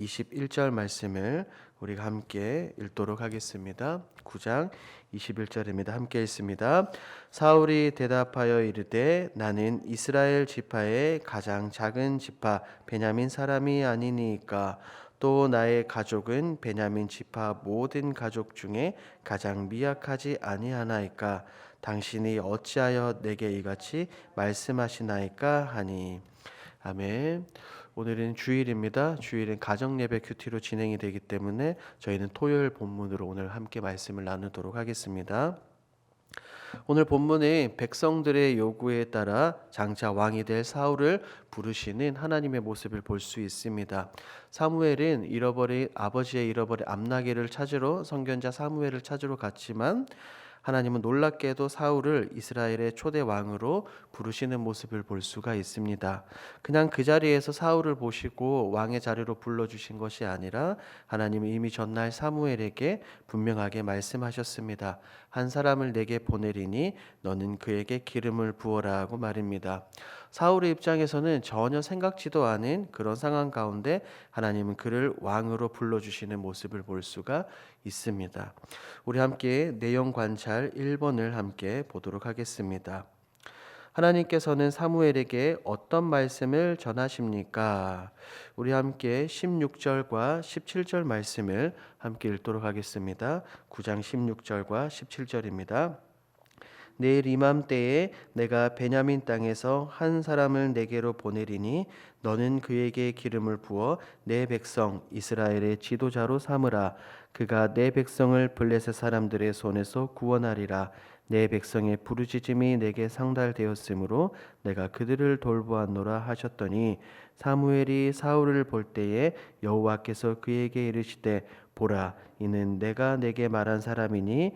21절 말씀을 우리가 함께 읽도록 하겠습니다. 9장 21절입니다. 함께 읽습니다. 사울이 대답하여 이르되 나는 이스라엘 지파의 가장 작은 지파 베냐민 사람이 아니니까 또 나의 가족은 베냐민 지파 모든 가족 중에 가장 미약하지 아니하나이까 당신이 어찌하여 내게 이같이 말씀하시나이까 하니. 아멘. 오늘은 주일입니다. 주일은 가정예배 큐티로 진행이 되기 때문에 저희는 토요일 본문으로 오늘 함께 말씀을 나누도록 하겠습니다. 오늘 본문의 백성들의 요구에 따라 장차 왕이 될 사울을 부르시는 하나님의 모습을 볼 수 있습니다. 사무엘은 아버지의 잃어버린 암나귀를 찾으러 선견자 사무엘을 찾으러 갔지만 하나님은 놀랍게도 사울을 이스라엘의 초대 왕으로 부르시는 모습을 볼 수가 있습니다. 그냥 그 자리에서 사울을 보시고 왕의 자리로 불러주신 것이 아니라 하나님은 이미 전날 사무엘에게 분명하게 말씀하셨습니다. 한 사람을 내게 보내리니 너는 그에게 기름을 부어라 하고 말입니다. 사울의 입장에서는 전혀 생각지도 않은 그런 상황 가운데 하나님은 그를 왕으로 불러주시는 모습을 볼 수가 있습니다. 우리 함께 내용 관찰 1번을 함께 보도록 하겠습니다. 하나님께서는 사무엘에게 어떤 말씀을 전하십니까? 우리 함께 16절과 17절 말씀을 함께 읽도록 하겠습니다. 9장 16절과 17절입니다. 내일 이맘때에 내가 베냐민 땅에서 한 사람을 내게로 보내리니 너는 그에게 기름을 부어 내 백성 이스라엘의 지도자로 삼으라. 그가 내 백성을 블레셋 사람들의 손에서 구원하리라. 내 백성의 부르짖음이 내게 상달되었으므로 내가 그들을 돌보았노라 하셨더니 사무엘이 사울을 볼 때에 여호와께서 그에게 이르시되 보라 이는 내가 내게 말한 사람이니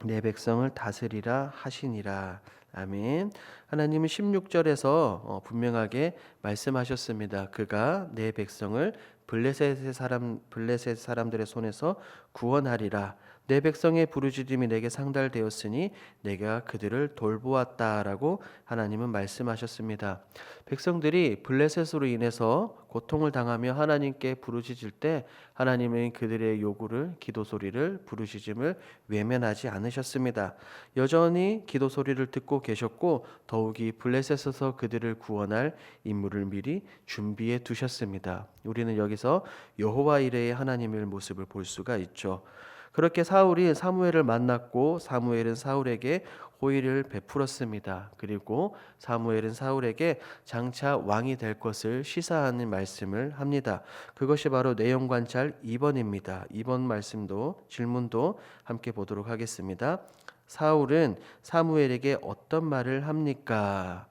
내 백성을 다스리라 하시니라. 아멘. 하나님은 16절에서 분명하게 말씀하셨습니다. 그가 내 백성을 블레셋 사람들의 손에서 구원하리라. 내 백성의 부르짖음이 내게 상달되었으니 내가 그들을 돌보았다라고 하나님은 말씀하셨습니다. 백성들이 블레셋으로 인해서 고통을 당하며 하나님께 부르짖을 때 하나님은 그들의 요구를, 기도 소리를, 부르짖음을 외면하지 않으셨습니다. 여전히 기도 소리를 듣고 계셨고 더욱이 블레셋에서 그들을 구원할 인물을 미리 준비해 두셨습니다. 우리는 여기서 여호와 이레의 하나님의 모습을 볼 수가 있죠. 그렇게 사울이 사무엘을 만났고 사무엘은 사울에게 호의를 베풀었습니다. 그리고 사무엘은 사울에게 장차 왕이 될 것을 시사하는 말씀을 합니다. 그것이 바로 내용 관찰 2번입니다. 2번 말씀도 질문도 함께 보도록 하겠습니다. 사울은 사무엘에게 어떤 말을 합니까?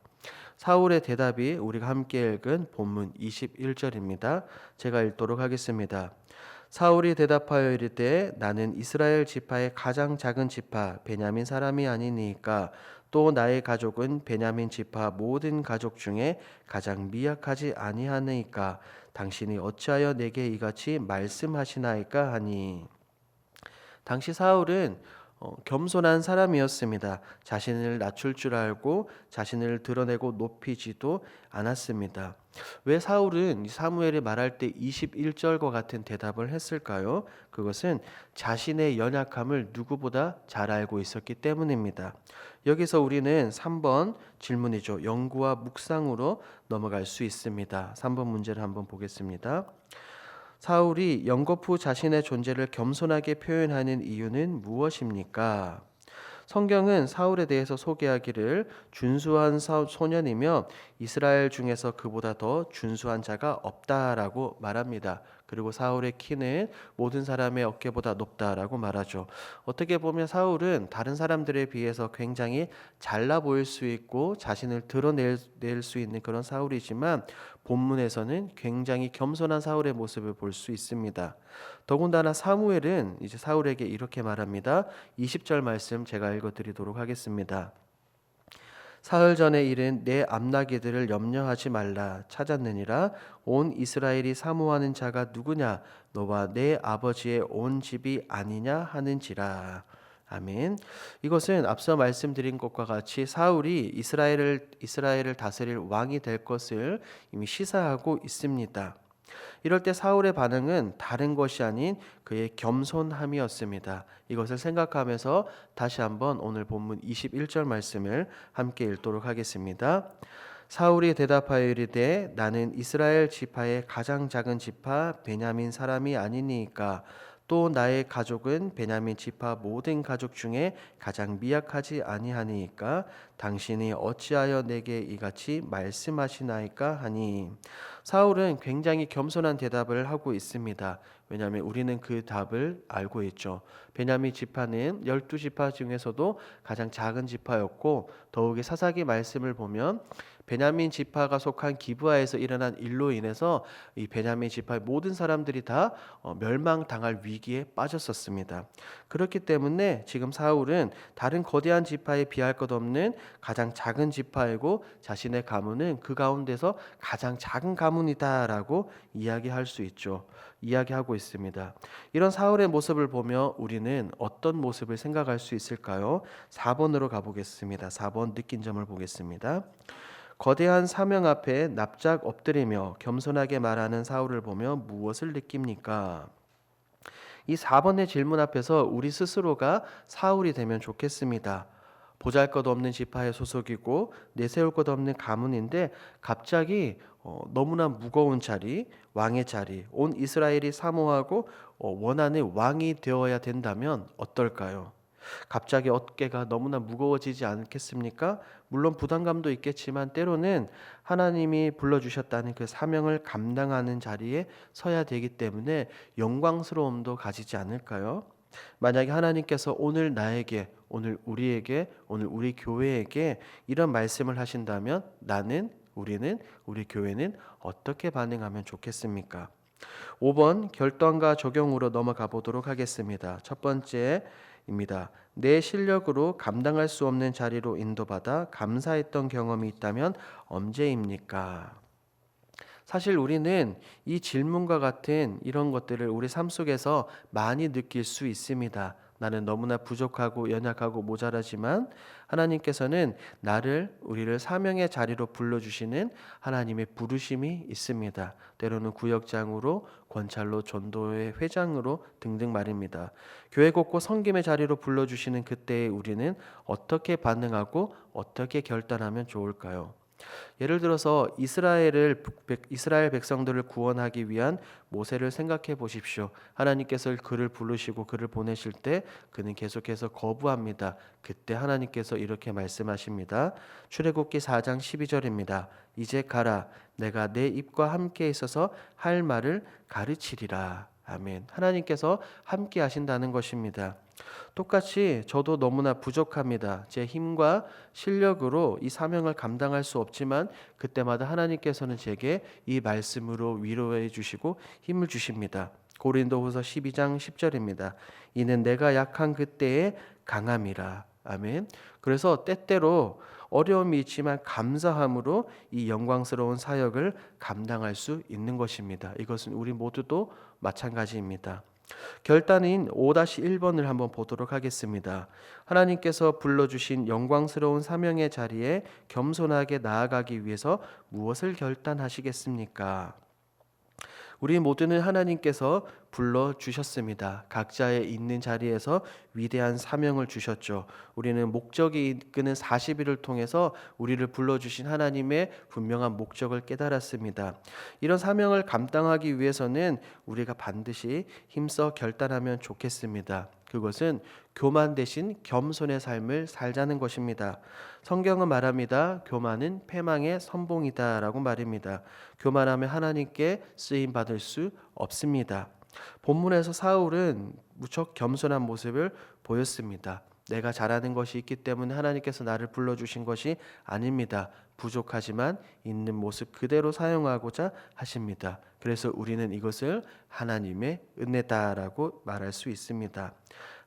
사울의 대답이 우리가 함께 읽은 본문 21절입니다. 제가 읽도록 하겠습니다. 사울이 대답하여 이르되 나는 이스라엘 지파의 가장 작은 지파 베냐민 사람이 아니니까 또 나의 가족은 베냐민 지파 모든 가족 중에 가장 미약하지 아니하니까 당신이 어찌하여 내게 이같이 말씀하시나이까 하니. 당시 사울은 겸손한 사람이었습니다. 자신을 낮출 줄 알고 자신을 드러내고 높이지도 않았습니다. 왜 사울은 사무엘이 말할 때 21절과 같은 대답을 했을까요? 그것은 자신의 연약함을 누구보다 잘 알고 있었기 때문입니다. 여기서 우리는 3번 질문이죠. 연구와 묵상으로 넘어갈 수 있습니다. 3번 문제를 한번 보겠습니다. 사울이 연거푸 자신의 존재를 겸손하게 표현하는 이유는 무엇입니까? 성경은 사울에 대해서 소개하기를 준수한 소년이며 이스라엘 중에서 그보다 더 준수한 자가 없다라고 말합니다. 그리고 사울의 키는 모든 사람의 어깨보다 높다라고 말하죠. 어떻게 보면 사울은 다른 사람들에 비해서 굉장히 잘나 보일 수 있고 자신을 드러낼 수 있는 그런 사울이지만 본문에서는 굉장히 겸손한 사울의 모습을 볼 수 있습니다. 더군다나 사무엘은 이제 사울에게 이렇게 말합니다. 20절 말씀 제가 읽어드리도록 하겠습니다. 사흘 전에 일은 내 암나귀들을 염려하지 말라. 찾았느니라. 온 이스라엘이 사모하는 자가 누구냐? 너와 내 아버지의 온 집이 아니냐 하는지라. 아멘. 이것은 앞서 말씀드린 것과 같이 사울이 이스라엘을 다스릴 왕이 될 것을 이미 시사하고 있습니다. 이럴 때 사울의 반응은 다른 것이 아닌 그의 겸손함이었습니다. 이것을 생각하면서 다시 한번 오늘 본문 21절 말씀을 함께 읽도록 하겠습니다. 사울이 대답하여 이르되 나는 이스라엘 지파의 가장 작은 지파 베냐민 사람이 아니니까 또 나의 가족은 베냐민 지파 모든 가족 중에 가장 미약하지 아니하니까 당신이 어찌하여 내게 이같이 말씀하시나이까 하니. 사울은 굉장히 겸손한 대답을 하고 있습니다. 왜냐하면 우리는 그 답을 알고 있죠. 베냐민 지파는 12지파 중에서도 가장 작은 지파였고, 더욱이 사사기 말씀을 보면 베냐민 지파가 속한 기브아에서 일어난 일로 인해서 이 베냐민 지파의 모든 사람들이 다 멸망당할 위기에 빠졌었습니다. 그렇기 때문에 지금 사울은 다른 거대한 지파에 비할 것 없는 가장 작은 지파이고 자신의 가문은 그 가운데서 가장 작은 가문이다라고 이야기할 수 있죠. 이야기하고 있습니다. 이런 사울의 모습을 보며 우리는 어떤 모습을 생각할 수 있을까요? 4번으로 가보겠습니다. 4번 느낀 점을 보겠습니다. 거대한 사명 앞에 납작 엎드리며 겸손하게 말하는 사울을 보며 무엇을 느낍니까? 이 4번의 질문 앞에서 우리 스스로가 사울이 되면 좋겠습니다. 보잘것없는 지파의 소속이고 내세울 것 없는 가문인데 갑자기 너무나 무거운 자리, 왕의 자리, 온 이스라엘이 사모하고 원하는 왕이 되어야 된다면 어떨까요? 갑자기 어깨가 너무나 무거워지지 않겠습니까? 물론 부담감도 있겠지만 때로는 하나님이 불러주셨다는 그 사명을 감당하는 자리에 서야 되기 때문에 영광스러움도 가지지 않을까요? 만약에 하나님께서 오늘 나에게, 오늘 우리에게, 오늘 우리 교회에게 이런 말씀을 하신다면 우리는, 우리 교회는 어떻게 반응하면 좋겠습니까? 5번 결단과 적용으로 넘어가 보도록 하겠습니다. 첫 번째입니다. 내 실력으로 감당할 수 없는 자리로 인도받아 감사했던 경험이 있다면 언제입니까? 사실 우리는 이 질문과 같은 이런 것들을 우리 삶 속에서 많이 느낄 수 있습니다. 나는 너무나 부족하고 연약하고 모자라지만 하나님께서는 우리를 사명의 자리로 불러주시는 하나님의 부르심이 있습니다. 때로는 구역장으로, 권찰로, 전도회 회장으로 등등 말입니다. 교회 곳곳 섬김의 자리로 불러주시는 그때에 우리는 어떻게 반응하고 어떻게 결단하면 좋을까요? 예를 들어서 이스라엘 백성들을 구원하기 위한 모세를 생각해 보십시오. 하나님께서 그를 부르시고 그를 보내실 때 그는 계속해서 거부합니다. 그때 하나님께서 이렇게 말씀하십니다. 출애굽기 4장 12절입니다. 이제 가라. 내가 내 입과 함께 있어서 할 말을 가르치리라. 아멘. 하나님께서 함께 하신다는 것입니다. 똑같이 저도 너무나 부족합니다. 제 힘과 실력으로 이 사명을 감당할 수 없지만 그때마다 하나님께서는 제게 이 말씀으로 위로해 주시고 힘을 주십니다. 고린도후서 12장 10절입니다. 이는 내가 약한 그때에 강함이라. 아멘. 그래서 때때로 어려움이 있지만 감사함으로 이 영광스러운 사역을 감당할 수 있는 것입니다. 이것은 우리 모두도 마찬가지입니다. 결단인 5-1번을 한번 보도록 하겠습니다. 하나님께서 불러주신 영광스러운 사명의 자리에 겸손하게 나아가기 위해서 무엇을 결단하시겠습니까? 우리 모두는 하나님께서 불러주셨습니다. 각자의 있는 자리에서 위대한 사명을 주셨죠. 우리는 목적이 이끄는 40일을 통해서 우리를 불러주신 하나님의 분명한 목적을 깨달았습니다. 이런 사명을 감당하기 위해서는 우리가 반드시 힘써 결단하면 좋겠습니다. 그것은 교만 대신 겸손의 삶을 살자는 것입니다. 성경은 말합니다. 교만은 패망의 선봉이다 라고 말입니다. 교만하면 하나님께 쓰임 받을 수 없습니다. 본문에서 사울은 무척 겸손한 모습을 보였습니다. 내가 잘하는 것이 있기 때문에 하나님께서 나를 불러주신 것이 아닙니다. 부족하지만 있는 모습 그대로 사용하고자 하십니다. 그래서 우리는 이것을 하나님의 은혜다라고 말할 수 있습니다.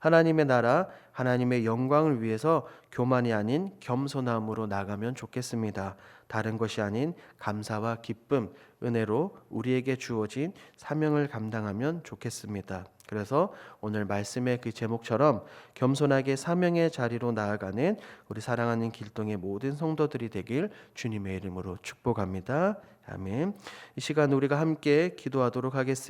하나님의 나라, 하나님의 영광을 위해서 교만이 아닌 겸손함으로 나가면 좋겠습니다. 다른 것이 아닌 감사와 기쁨, 은혜로 우리에게 주어진 사명을 감당하면 좋겠습니다. 그래서 오늘 말씀의 그 제목처럼 겸손하게 사명의 자리로 나아가는 우리 사랑하는 길동의 모든 성도들이 되길 주님의 이름으로 축복합니다. 아멘. 이 시간 우리가 함께 기도하도록 하겠습니다.